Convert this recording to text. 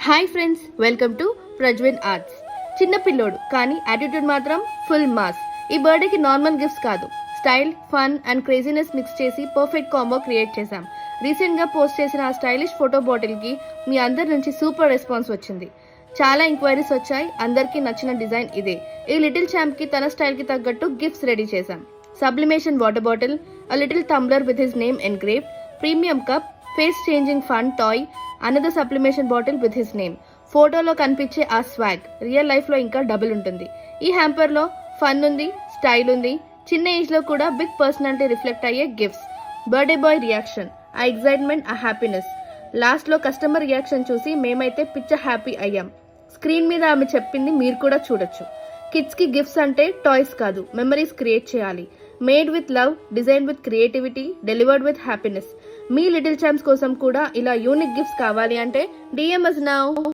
Hi friends, welcome to Prajwin Arts. చిన్న పిల్లోడు కానీ యాటిట్యూడ్ మాత్రం ఫుల్ మాస్. ఈ బర్త్డేకి నార్మల్ గిఫ్ట్స్ కాదు, style, fun and craziness mix చేసి పర్ఫెక్ట్ కాంబో క్రియేట్ చేశాం. రీసెంట్గా పోస్ట్ చేసిన ఆ స్టైలిష్ ఫోటో బాటిల్కి మీ అందరి నుంచి సూపర్ రెస్పాన్స్ వచ్చింది. చాలా ఎంక్వైరీస్ వచ్చాయి. అందరికీ నచ్చిన డిజైన్ ఇదే. ఈ లిటిల్ ఛాంప్కి తన స్టైల్కి తగ్గట్టు గిఫ్ట్స్ రెడీ చేశాం. Sublimation water bottle, a little tumbler with his name engraved, premium cup, face changing fun toy, another sublimation bottle with his name. ఫోటోలో కనిపించే ఆ స్వాగ్ రియల్ లైఫ్లో ఇంకా డబుల్ ఉంటుంది. ఈ హ్యాంపర్లో ఫన్ ఉంది, స్టైల్ ఉంది, చిన్న ఏజ్లో కూడా బిగ్ పర్సనాలిటీ రిఫ్లెక్ట్ అయ్యే గిఫ్ట్స్. బర్త్డే బాయ్ రియాక్షన్, ఆ ఎగ్జైట్మెంట్, ఆ హ్యాపీనెస్. లాస్ట్లో కస్టమర్ రియాక్షన్ చూసి మేమైతే పిచ్చ హ్యాపీ అయ్యాం. స్క్రీన్ మీద ఆమె చెప్పింది మీరు కూడా చూడొచ్చు. కిడ్స్కి గిఫ్ట్స్ అంటే టాయ్స్ కాదు, మెమరీస్ క్రియేట్ చేయాలి. Made with love, design with creativity, delivered with happiness. Me little champs కోసం కూడా ఇలా యూనిక్ గిఫ్ట్స్ కావాలి అంటే DM us now.